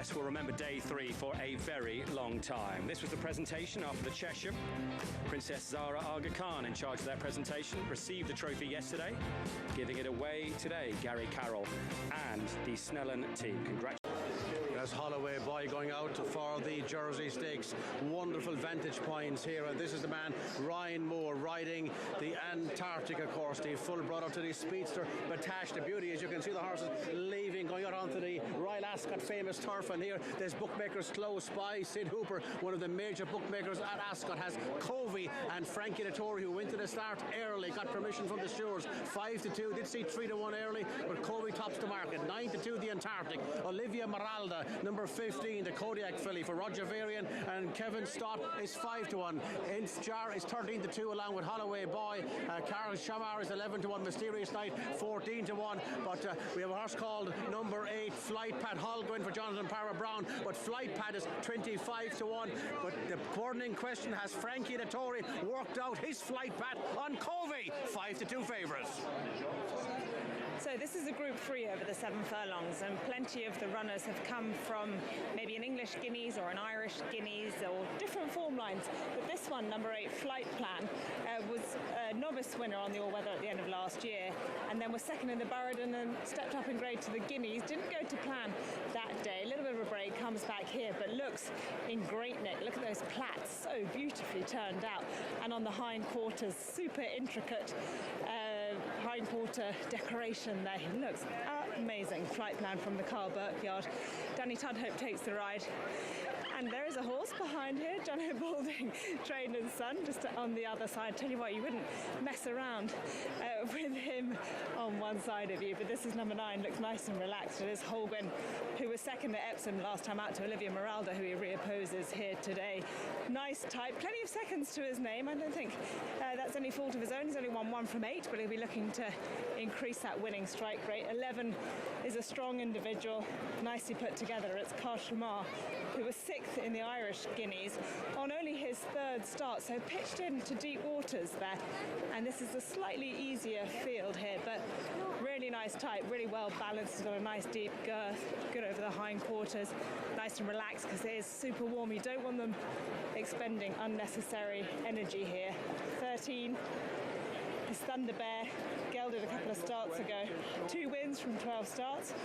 us will remember day 3 for a very long time. This was the presentation after the Cheshire. Princess Zara Aga Khan, in charge of that presentation, received the trophy yesterday, giving it away today, Gary Carroll and the Snellen team. Congratulations. There's Holloway Boy going out for the Jersey Stakes. Wonderful vantage points here, and this is the man Ryan Moore riding the Antarctica course, the full brother to the speedster Batash the Beauty. As you can see, the horses leaving, going out onto the Royal Ascot famous turf, and here there's bookmakers close by. Sid Hooper, one of the major bookmakers at Ascot, has Covey and Frankie Dettori, who went to the start early, got permission from the stewards. 5-2, did see 3-1 early, but Covey tops the market. 9-2 the Antarctic. Olivia Maralda, number 15, the Kodiak filly for Roger Varian, and Kevin Stott is 5-1. Ince Jar is 13-2 along with Holloway Boy. Carl Shamar is 11-1. Mysterious Night 14-1. But we have a horse called number 8, Flight Pad Hall, going for Jonathan Parra Brown, but Flight Pad is 25-1. But the burning question: has Frankie Dettori worked out his Flight Pad on Covey? 5-2 favourites. So this is a Group 3 over the 7 furlongs, and plenty of the runners have come from maybe an English Guineas or an Irish Guineas or different form lines. But this one, number 8, Flight Plan, was a novice winner on the all-weather at the end of last year, and then was second in the Burradon and stepped up in grade to the Guineas. Didn't go to plan that day. A little bit of a break, comes back here, but looks in great nick. Look at those plaits, so beautifully turned out. And on the hind quarters, super intricate hind quarter decoration there. He looks amazing. Flight Plan from the Carl Burke yard. Danny Tudhope takes the ride. And there is a horse behind here, John O'Balding, trained and son, just on the other side. Tell you what, you wouldn't mess around with him on one side of you. But this is number 9, looks nice and relaxed. It is Holguin, who was second at Epsom last time out to Olivia Maralda, who he reopposes here today. Nice type, plenty of seconds to his name. I don't think that's any fault of his own. He's only won 1 from 8, but he'll be looking to increase that winning strike rate. 11 is a strong individual, nicely put together. It's Karshmar, who was 6th in the Irish Guineas on only his 3rd start, so pitched into deep waters there. And this is a slightly easier field here, but really nice type, really well balanced. He's got a nice deep girth, good over the hind quarters, nice and relaxed because it is super warm. You don't want them expending unnecessary energy here. 13 is Thunder Bear, gelded a couple of starts ago. 2 wins from 12 starts,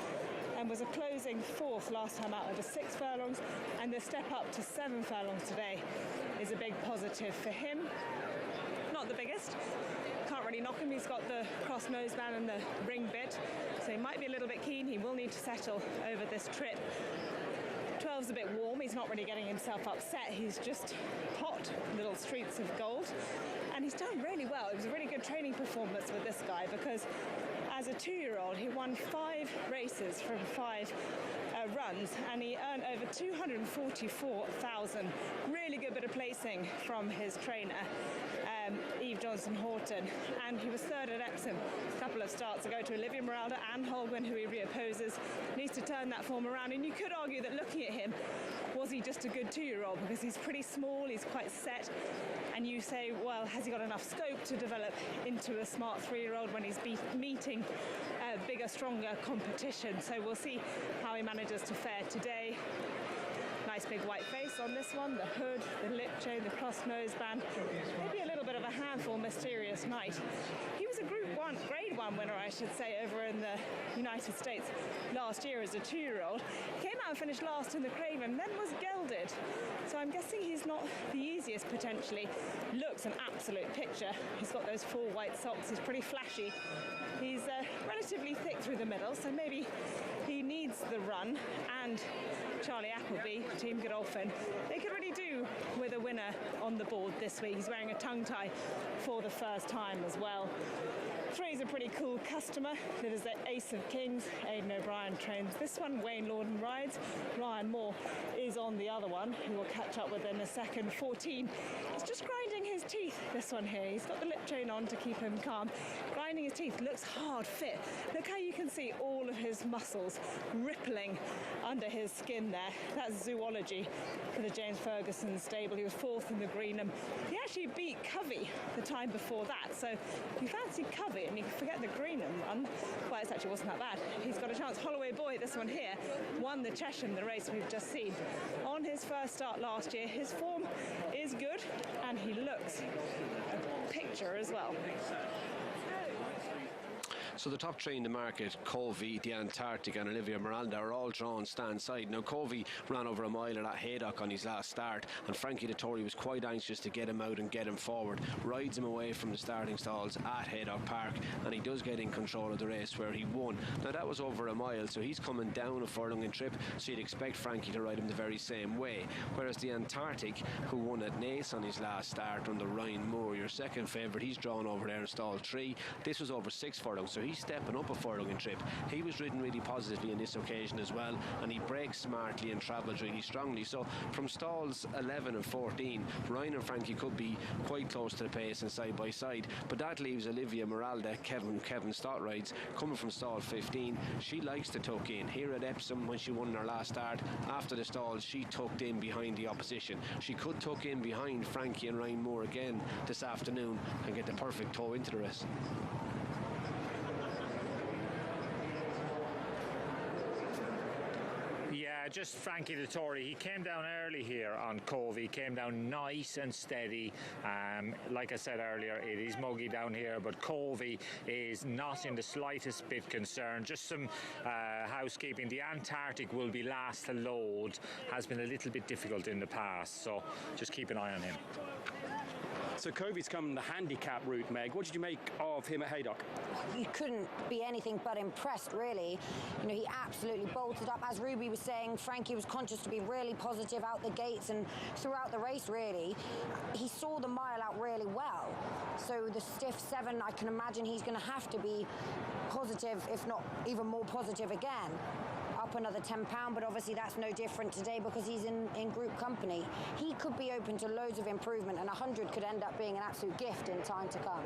and was a closing 4th last time out over 6 furlongs, and the step up to 7 furlongs today is a big positive for him. Not the biggest, can't really knock him. He's got the cross noseband and the ring bit, so he might be a little bit keen. He will need to settle over this trip. 12's a bit warm, he's not really getting himself upset, he's just hot, little streets of gold, and he's done really well. It was a really good training performance with this guy, because as a 2-year-old he won 5 races from 5 runs, and he earned over 244,000. Really good bit of placing from his trainer, Eve Johnson Horton, and he was 3rd at Epsom a couple of starts ago to Olivia Maralda and Holguin, who he reopposes. Needs to turn that form around, and you could argue that looking at him, was he just a good 2-year-old? Because he's pretty small, he's quite set, and you say, well, has he got enough scope to develop into a smart 3-year-old when he's meeting bigger, stronger competition? So we'll see how he manages to fare today. Nice big white face on this one, the hood, the lip chain, the cross noseband. Maybe a little bit of a handful, Mysterious Night. He was a Grade 1 winner, I should say, over in the United States last year as a 2-year-old. Came out and finished last in the Craven, then was gelded. So I'm guessing he's not the easiest potentially. Looks an absolute picture. He's got those 4 white socks, he's pretty flashy. He's relatively thick through the middle, so maybe he needs the run. And Charlie Appleby, Team Godolphin, they could really do with a winner on the board this week. He's wearing a tongue tie for the first time as well. 3 is a pretty cool customer. That is the Ace of Kings. Aidan O'Brien trains this one. Wayne Lorden rides. Ryan Moore is on the other one, who will catch up with in a second. 14. He's just grinding his teeth, this one here. He's got the lip chain on to keep him calm. Grinding his teeth, looks hard fit. Look how you can see all of his muscles rippling under his skin there. That's zoology for the James Ferguson stable. He was 4th in the Greenham. He actually beat Covey the time before that. So if you fancy Covey and you forget the Greenham run, well, it actually wasn't that bad. He's got a chance. Holloway Boy, this one here, won the Chesham, the race we've just seen. On his first start last year, his form is good and he looks a picture as well. So the top three in the market, Covey, the Antarctic and Olivia Miranda, are all drawn stand side. Now Covey ran over a mile at Haydock on his last start, and Frankie Dettori was quite anxious to get him out and get him forward. Rides him away from the starting stalls at Haydock Park, and he does get in control of the race where he won. Now that was over a mile, so he's coming down a furlong in trip, so you'd expect Frankie to ride him the very same way. Whereas the Antarctic, who won at Naas on his last start under Ryan Moore, your second favourite, he's drawn over there in stall 3. This was over 6 furlongs, so he's stepping up a furlong in trip. He was ridden really positively on this occasion as well, and he brakes smartly and travels really strongly. So from stalls 11 and 14, Ryan and Frankie could be quite close to the pace and side by side, but that leaves Olivia Miralda, Kevin Stott rides, coming from stall 15. She likes to tuck in. Here at Epsom, when she won her last start, after the stalls, she tucked in behind the opposition. She could tuck in behind Frankie and Ryan Moore again this afternoon and get the perfect toe into the race. Yeah, just Frankie Dettori. He came down early here on Covey. He came down nice and steady. Like I said earlier, it is muggy down here, but Covey is not in the slightest bit concerned. Just some housekeeping. The Antarctic will be last to load. Has been a little bit difficult in the past, so just keep an eye on him. So Covey's come the handicap route, Meg. What did you make of him at Haydock? You couldn't be anything but impressed, really. You know, he absolutely bolted up. As Ruby was saying, Frankie was conscious to be really positive out the gates and throughout the race, really. He saw the mile out really well. So the stiff 7, I can imagine he's going to have to be positive, if not even more positive again. Up another £10, but obviously that's no different today because he's in group company. He could be open to loads of improvement, and 100 could end up being an absolute gift in time to come.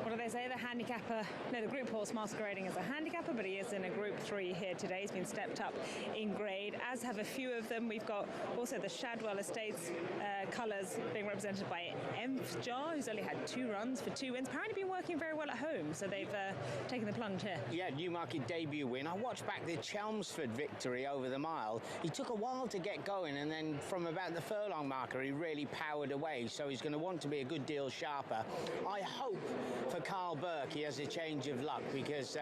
What do they say? The handicapper, no, the group horse masquerading as a handicapper, but he is in a group 3 here today. He's been stepped up in grade, as have a few of them. We've got also the Shadwell Estates colours being represented by Jar, who's only had 2 runs for 2 wins. Apparently been working very well at home, so they've taken the plunge here. Yeah, Newmarket debut win. I watched back the Chelmsford victory over the mile. He took a while to get going, and then from about the furlong marker, he really powered away, so he's going to want to be a good deal sharper. I hope for Carl Burke he has a change of luck, because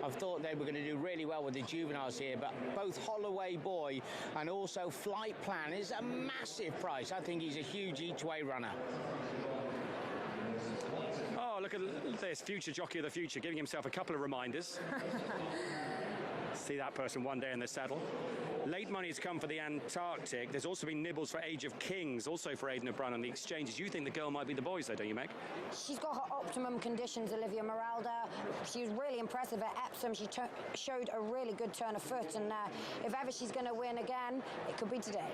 I've thought they were going to do really well with the juveniles here, but both Holloway Boy and also Flight Plan is a massive price. I think he's a huge each-way runner. Oh, look at this future jockey of the future, giving himself a couple of reminders. See that person one day in the saddle. Late money's come for the Antarctic. There's also been nibbles for Age of Kings, also for Aidan O'Brien on the exchanges. You think the girl might be the boys, though, don't you, Meg? She's got her optimum conditions, Olivia Miralda. She was really impressive at Epsom. She showed a really good turn of foot, and if ever she's going to win again, it could be today.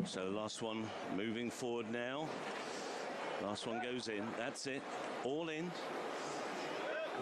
So last one moving forward now. Last one goes in. That's it. All in.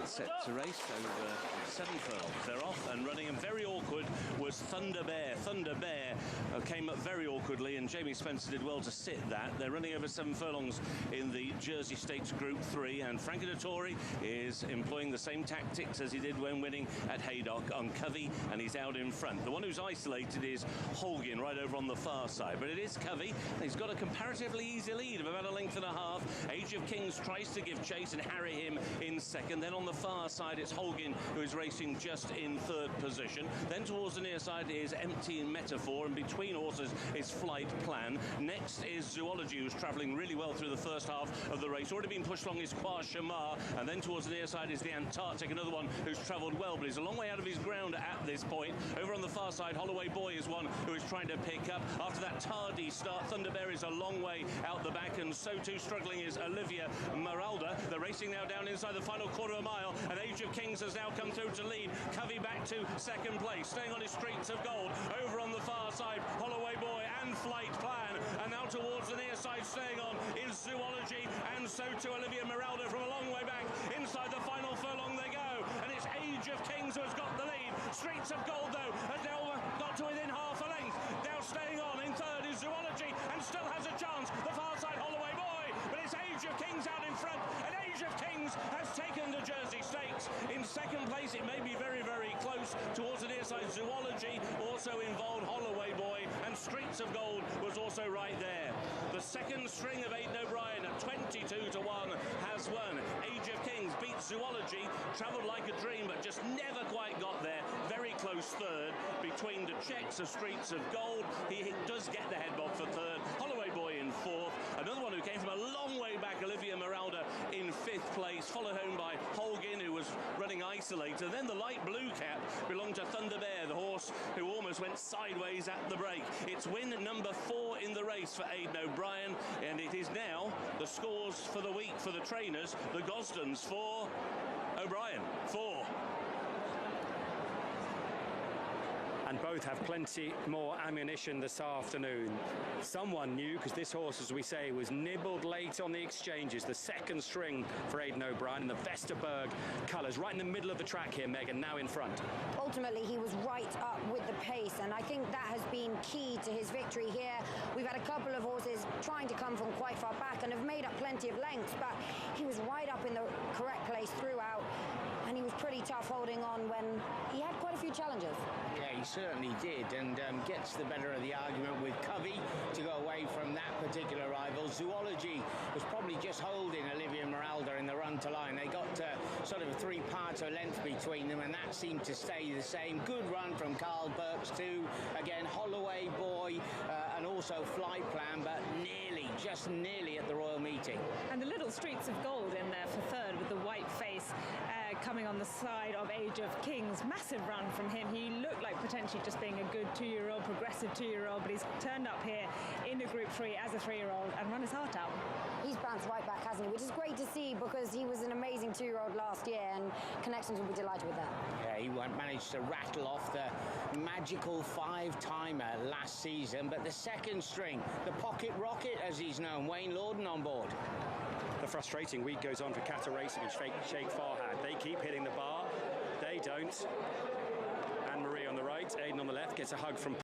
Set to race over 7 furlongs. They're off and running, and very awkward was Thunder Bear. Thunder Bear came up very awkwardly, and Jamie Spencer did well to sit that. They're running over 7 furlongs in the Jersey Stakes Group 3, and Frankie Dettori is employing the same tactics as he did when winning at Haydock on Covey, and he's out in front. The one who's isolated is Holguin right over on the far side, but it is Covey. He's got a comparatively easy lead of about a length and a half. Age of Kings tries to give chase and harry him in second. Then on the far side it's Holguin who is racing just in 3rd position. Then towards the near side is Empty Metaphor, and between horses is Flight Plan. Next is Zoology, who's travelling really well through the first half of the race. Already been pushed along is Kwa Shamar, and then towards the near side is the Antarctic, another one who's travelled well, but he's a long way out of his ground at this point. Over on the far side, Holloway Boy is one who is trying to pick up. After that tardy start, Thunder Bear is a long way out the back, and so too struggling is Olivia Miralda. They're racing now down inside the final quarter of a mile, and Age of Kings has now come through to lead. Covey back to 2nd place, staying on his streets of gold. Over on the far side, Holloway Boy and and Flight Plan. And now towards the near side, staying on is Zoology, and so to Olivia Meralda from a long way back. Inside the final furlong they go, and it's Age of Kings who has got the lead. Streets of Gold, though, has now got to within half a length. Now staying on in third is Zoology, and still has a chance. The far side, Holloway Boy, but it's Age of Kings out in front, and Age of Kings has taken the Jersey Stakes. In second place, it may be very, very close towards the near side. Zoology also involved Holloway Boy, and Streets of Gold was also right there. The second string of Aidan O'Brien at 22 to 1 has won. Age of Kings beat Zoology, travelled like a dream, but just never quite got there. Very close third between the checks of Streets of Gold. He does get the head bob for third. Holloway Boy in fourth. Another one who came from a long way back, Olivia Meralda, in fifth place, followed home by Holguin, who was running isolated. Then the light blue cap belonged to Thunder Bear, the horse who almost went sideways at the break. It's win number 4 in the race for Aidan O'Brien, and it is now the scores for the week for the trainers. The Gosdens for O'Brien, 4. And both have plenty more ammunition this afternoon. Someone new, because this horse, as we say, was nibbled late on the exchanges. The second string for Aidan O'Brien in the Vesterberg colours, right in the middle of the track here, Megan, now in front. Ultimately, he was right up with the pace, and I think that has been key to his victory here. We've had a couple of horses trying to come from quite far back and have made up plenty of lengths, but he was right up in the correct place throughout, and he was pretty tough holding on when he had quite a few challenges. Yeah, he certainly did, and gets the better of the argument with Covey to go away from that particular rival. Zoology was probably just holding Olivia Meralda in the run to line. They got sort of 3 parts of length between them, and that seemed to stay the same. Good run from Carl Burks too. Again, Holloway Boy and also Flight Plan, but just nearly at the Royal Meeting. And the little Streets of Gold in there for third with the white face coming on the side of Age of Kings. Massive run from him. He looked like potentially just being a good 2-year-old, progressive 2-year-old, but he's turned up here in a Group 3 as a 3-year-old and run his heart out. He's bounced right back, hasn't he? Which is great to see, because he was an amazing 2-year-old last year, and Connections will be delighted with that. Yeah, he managed to rattle off the magical 5-timer last season, but the second string, the Pocket Rocket, as he's known, Wayne Lorden on board. The frustrating week goes on for Qatar Racing and Sheikh Farhad. They keep hitting the bar. They don't. Anne-Marie on the right, Aidan on the left, gets a hug from